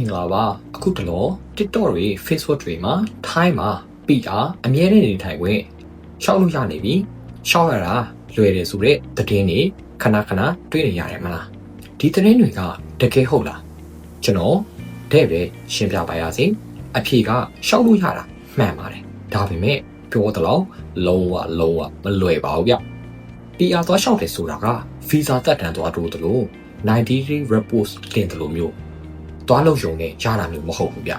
င်္ဂလာပါအခုတလော TikTok တွေ Facebook တွေမှာထိုင်းမှာ PR အမြဲတမ်းနေထိုင်ခွင့်ရှောက်လို့ရနေပြီရှောက်ရတာလွယ်တယ်ဆိုတဲ့သတင်းတွေခဏတွေ့နေရတယ်မလားဒီသတင်းတွေကတကယ်ဟုတ်လားကျွန်တော်တဲ့ပဲရှင်းပြပါရစေအဖြေကရှောက်လို့ရတာမှန်ပါတယ်ဒါပေမဲ့ပြောသလောက်လုံးဝမလွယ်ပါဘူးဗျ PR သွားရှောက်တယ်ဆိုတာက visa တက်တန်းသွားတို့တလို့90 day report တင်တယ်လို့မျိုးသွားလို့ရုံနဲ့ရတာမျိုးမဟုတ်ဘူးဗျ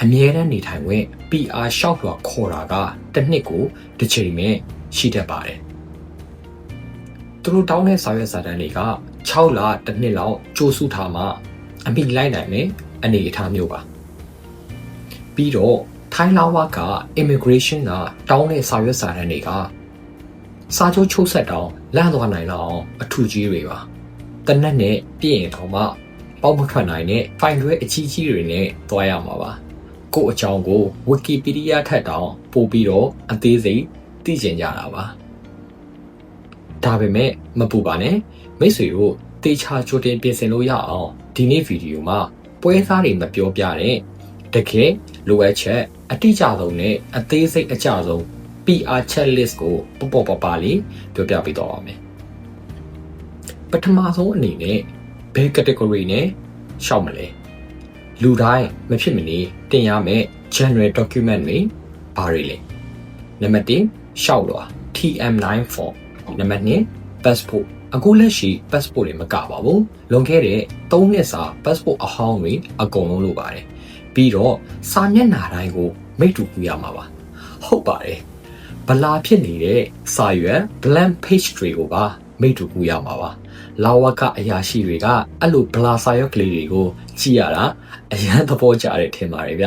အမြဲတမ်းနေထိုင်ခွင့် PR ရှောက်တော့ခေါ်တာကတစ်နှစ်ကိုတစ်ချိန်ပဲရှိတတ်ပါတယ်သူတို့တောင်းတဲ့စာရွက်စာတမ်းတွေက6လတစ်နှစ်လောက်ကြိုးစုထားမှအမိလိုက်နိုင်မယ်အနေအထားမျိုးပါပြီးတော့ထိုင်းလာဝက immigration ကတောင်းတဲ့စာရွက်စာတမ်းတွေကစာချုပ်ချုပ်ဆက်တောင်းလန့်သွားနိုင်လောက်အထူးကြီးတွေပါတနက်နဲ့ပြည့်ရင်တော့မှပေါက်မထွက်နိုင်တဲ့ဖိုင်တွဲအကြီးကြီးတွေနဲ့တွားရမှာပါကို့အကြောင်းကို Wikipedia ထက်တောင်ပို့ပြီးတော့အသေးစိတ်သိကျင်ကြတာပါဒါပေမဲ့မပူပါနဲ့မိတ်ဆွေတို့တေချာကြိုတင်ပြင်ဆင်လို့ရအောင်ဒီနေ့ဗီဒီယိုမှာပွဲစားတွေမပြောပြတဲ့တကယ်လိုအပ်ချက်အတိအကျဆုံးနဲ့အသေးစိတ်အကျဆုံး PR checklist ကိုပေါ့ပလေးပြောပြပေးတော့ပါမယ်ပထမဆုံးအနေနဲ့ဘယ် category နဲ့ရှောက်မလဲလူတိုင်းမဖြစ်မနေတင်ရမယ့် general document တွေဘာတွေလဲနံပါတ်1ရှောက်လွှာ TM9 form နံပါတ်2 passport အခုလက်ရှိ passport တွေမကပါဘူးလွန်ခဲ့တဲ့3နှစ်စာ passport အဟောင်းတွေအကုန်လုံးလိုပါတယ်ပြီးတော့စာမျက်နှာတိုင်းကိုမိတ္တူကူရမှာပါဟုတ်ပါတယ်ဗလာဖြစ်နေတဲ့စာရွက် blank page တွေကိုပါမိတ္တူကူရမှာပါလာဝကအရာရှိတွေကအဲ့လိုဘလာစာရွက်ကလေးတွေကိုကြည့်ရတာအရန်သဘောကျတယ်ထင်ပါတယ်ဗျ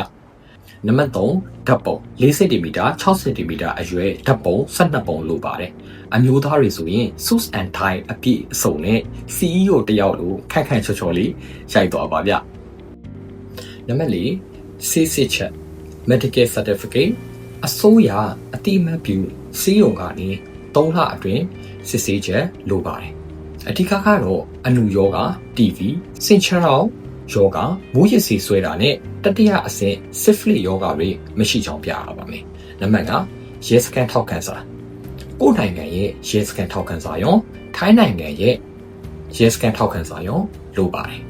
နံပါတ်3ဓာတ်ပုံ4 cm 6 cm အရွယ်ဓာတ်ပုံ12ပုံလိုပါတယ်အမျိုးသားတွေဆိုရင် suit and tie အပြည့်အစုံနဲ့ CEO တယောက်လိုခက်ချော်လေးရိုက်သွားပါဗျနံပါတ်4ဆေးစစ်ချက် medical certificate အစိုးရအတိအမှတ်ပြုစီးရုံကနေ3လအတွင်းစစ်ဆေးချက်လိုပါတယ်အဓိကကတော့အနုယောဂ TB စင်ချရောင်ယောဂမူးယစ်ဆီဆွဲတာနဲ့တတိယအဆင့်စစ်ဖလစ်ယောဂတွေမရှိချောင်ပြရပါမယ်နံပါတ်5ရဲစကန်ထောက်ခံစာကိုယ်နိုင်ငံရဲ့ရဲစကန်ထောက်ခံစာရောထိုင်းနိုင်ငံရဲ့ရဲစကန်ထောက်ခံစာရောလိုပါတယ်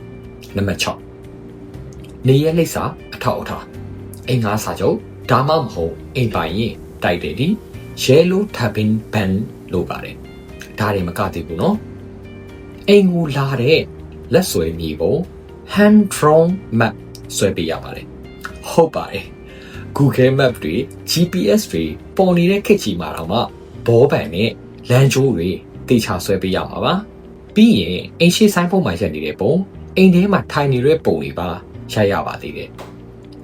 နံပါတ်6နေရလိပ်စာအထောက်အထားအိမ်ငါစာချုပ်ဒါမှမဟုတ်အိမ်ပိုင်ရင်တိုက်တယ်ဒီရဲလိုထပ်ပင်းဘန်လိုပါတယ်ဒါတွေမကသေးဘူးနော်အိမ်ကိုလာတဲ့လက်ဆွဲမြေပုံ hand drawn map ဆွဲပေးရပါတယ်ဟုတ်ပါတယ် Google Map တွေ GPS တွေပေါ်နေတဲ့ခေတ်ကြီးမှာတော့မှဘောပန်နဲ့လမ်းကြိုးတွေတေချာဆွဲပေးရမှာပါပြီးရင်အိမ်ရှိဆိုင်ပုံမှာရက်နေတဲ့ပုံအိမ်ထဲမှာထိုင်နေတဲ့ပုံတွေပါရိုက်ရပါသေးတယ်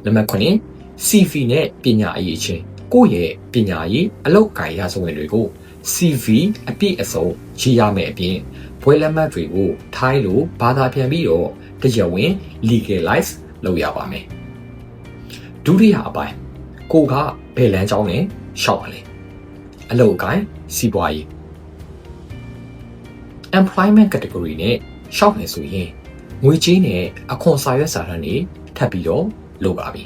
နံပါတ်9 CV နဲ့ပညာအရေးချင်းကိုယ့်ရဲ့ပညာရေးအလုပ်ကိုင်ရဆုံးတွေကို CV အပြည့်အစုံရေးရမယ်အပြင်ဘွဲလက်မှတ်တွေကိုထိုင်းလိုဘာသာပြန်ပြီးတော့တရားဝင် legalize လုပ်ရပါမယ်ဒုတိယအပိုင်းကိုကဘယ်လမ်းကြောင်းနဲ့ရှောက်ပါလဲအလုပ်ကိုင်စီးပွားရေး employment category နဲ့ရှောက်နေဆိုရင်ငွေကြေးနဲ့အခွန်စာရွက်စာတမ်းတွေထပ်ပြီးတော့လုပ်ပါပြီ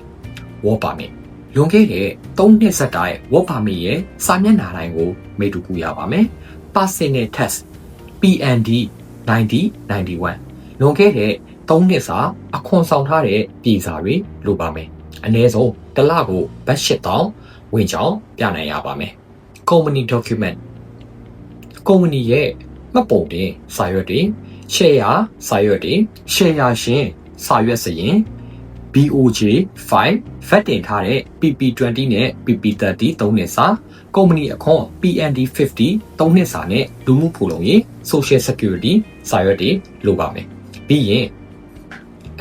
work permit လွန်ခဲ့တဲ့3နှစ်ဆက်တိုင်း work permit ရဲ့စာမျက်နှာတိုင်းကိုမိတ္တူကူရပါမယ် personal test PND 9091လွန်ခဲ့တဲ့3နှစ်စာအခွန်ဆောင်ထားတဲ့ပြည်စာတွေလိုပါမယ်အနည်းဆုံးတစ်လကိုဘတ်8000ဝင်ချောင်းပြနိုင်ရပါမယ် company document ကုမ္ပဏီရဲ့မှတ်ပုံတင်စာရွက်တွေ share စာရွက်တွေ share ရှင်စာရွက်စရင် BOJ 5 VAT တင်ထားတဲ့ PP20 နဲ့ PP30 3နှစ်စာကုမ္ပဏီအခွန် PND 50 3နှစ်စာနဲ့လူမှုဖူလုံရေး Social Security စာရွက်တွေလိုပါမယ်ပြီးရင်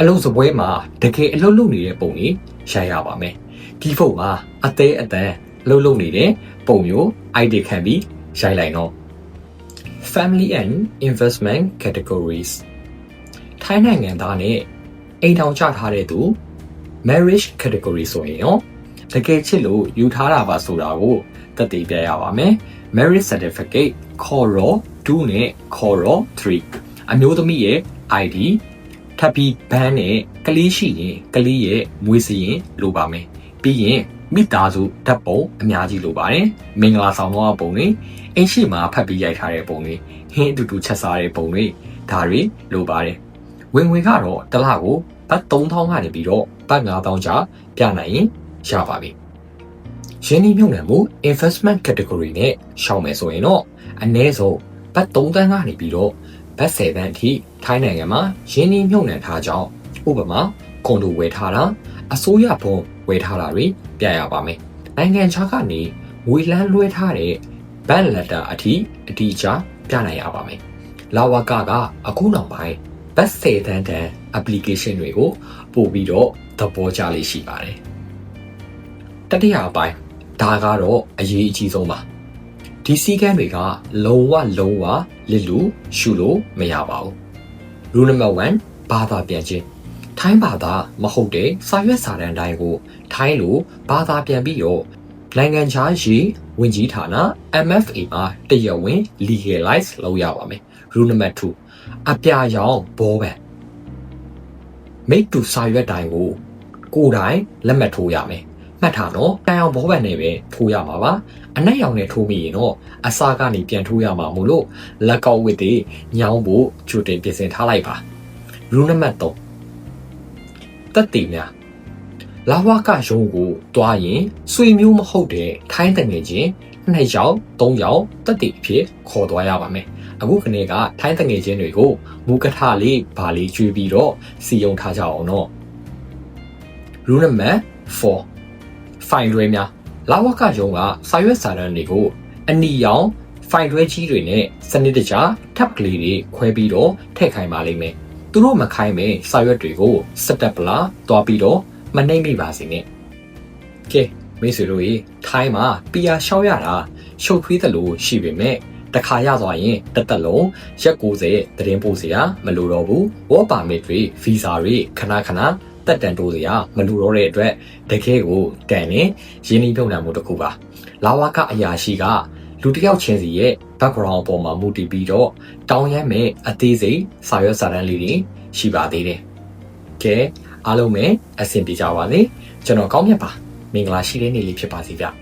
အလုပ်စပွဲမှာတကယ်အလုပ်လုပ်နေတဲ့ပုံတွေရိုက်ရပါမယ်ဒီဖုန်းမှာအသေးအတန်အလုပ်လုပ်နေတဲ့ပုံမျိုး ID ခံပြီးရိုက်လိုက်တော့ Family and Investment Categories ထိုင်းနိုင်ငံသားနဲ့အိမ်ထောင်ချထားတဲ့သူ Marriage Category ဆိုရင်ရောတကယ်ချစ်လို့ယူထားတာပါဆိုတာကိုသက်သေပြရပါမယ် Marriage Certificate Coro 2နဲ့ Coro 3အမျိုးသမီးရဲ့ ID ပ်ပြီးဘန်းနဲ့ကလေးရှိရင်ကလေးရဲ့မွေးစရင်လိုပါမယ်ပြီးရင်မိသားစုဓာတ်ပုံအများကြီးလိုပါတယ်မင်္ဂလာဆောင်သောပုံတွေအိမ်ရှိမှာဖတ်ပြီးရိုက်ထားတဲ့ပုံတွေဟင်းအတူတူချက်စားတဲ့ပုံတွေဒါတွေလိုပါတယ်ဝင်ငွေကတော့တစ်လကိုဘတ်3000ကနေပြီးတော့ဘတ်9000ကျပြနိုင်ရင်ရပါပြီရင်းနှီးမြှုပ်နှံမှု investment category နဲ့ရှောင်မယ်ဆိုရင်တော့အနည်းဆုံးဘတ်3တန်းကနေပြီးတော့ဘတ်10တန်းအထိထိုင်းနိုင်ငံမှာရင်းနှီးမြှုပ်နှံထားကြောင်းဥပမာကွန်ဒိုဝယ်ထားတာအစိုးရဘုံဝယ်ထားတာတွေပြရပါမယ်နိုင်ငံခြားကနေငွေလန်းလွှဲထားတဲ့ဘတ်လက်တာအထိအတိအကျပြနိုင်ရပါမယ်လာဝကအခုနောက်ပိုင်းဘတ်10တန်းတန်း application တွေကိုပို့ပြီးတော့သဘောကျလေးရှိပါတယ်တတိယအပိုင်းဒါကတော့အရေးအကြီးဆုံးပါဒီစည်းကမ်းတွေကလုံးဝလစ်လူရှုလို့မရပါဘူး Rule number 1ဘာသာပြန်ခြင်းထိုင်းဘာသာမဟုတ်တဲ့စာရွက်စာတမ်းတိုင်းကိုထိုင်းလိုဘာသာပြန်ပြီးတော့နိုင်ငံခြားရေးဝင်ကြီးဌာန MFA မှာတရားဝင် legalize လုပ်ရပါမယ် Rule number 2အပြာရောင်ဘောပန်မိတ္တူစာရွက်တိုင်းကိုယ်တိုင်လက်မှတ်ထိုးရမယ်မှတ်ထားတော့တိုင်အောင်ဘောပန်နဲ့ပဲထိုးရမှာပါအနက်ရောင်နဲ့ထိုးမိရင်တော့အစားကနေပြန်ထိုးရမှာမို့လို့လက်ကောက်ဝစ်တွေညောင်းဖို့ကြိုတင်ပြင်ဆင်ထားလိုက်ပါ Rule number 3တက်တည်များလာဝကရုံးကိုတွားရင်ဆွေမျိုးမဟုတ်တဲ့ထိုင်းတငယ်ချင်း2ယောက်3ယောက်တက်တည်အဖြစ်ခေါ်သွားရပါမယ်အခုခနေ့ကထိုင်းတငယ်ချင်းတွေကိုမူကထလေးဗာလေးကျွေးပြီးတော့စီယုံထားကြအောင်တော့ Rule number 4ဖိုင်ရွဲများလာဝကရုံးကစာရွက်စာတမ်းတွေကိုအနီရောင်ဖိုင်ရွဲကြီးတွေနဲ့စနစ်တကျထပ်ကလေးတွေခွဲပြီးတော့ထည့်ခိုင်းပါလိမ့်မယ်သူတို့မခိုင်းမဲ့စာရွက်တွေကိုစက်တက်ပလာတွားပြီးတော့မနှိမ့်မိပါစေနဲ့ကဲမိတ်ဆွေတို့ရေထိုင်းမှာပီယာရှောက်ရတာရှုပ်ထွေးသလိုရှိပေမဲ့တခါရသွားရင်တစ်သက်လုံးရက်90သတင်းပို့စရာမလိုတော့ဘူးဝေါ်ပါမစ်တွေဗီဇာတွေခဏတက်တန်တိုးစရာမလိုတော့တဲ့အတွက်တကယ်ကိုတန်နေရင်းနှီးမြှုပ်နှံမှုတစ်ခုပါလာဝကအရာရှိကလူတစ်ယောက်ချင်းစီရဲ့ background အပေါ်မှာမူတည်ပြီးတော့တောင်းရမ်းမဲ့အသေးစိတ်စာရွက်စာတမ်းလေးတွေရှိပါသေးတယ်ကဲအားလုံးပဲအဆင်ပြေကြပါစေကျွန်တော်ကောင်းမြတ်ပါမင်္ဂလာရှိတဲ့နေ့လေးဖြစ်ပါစေဗျ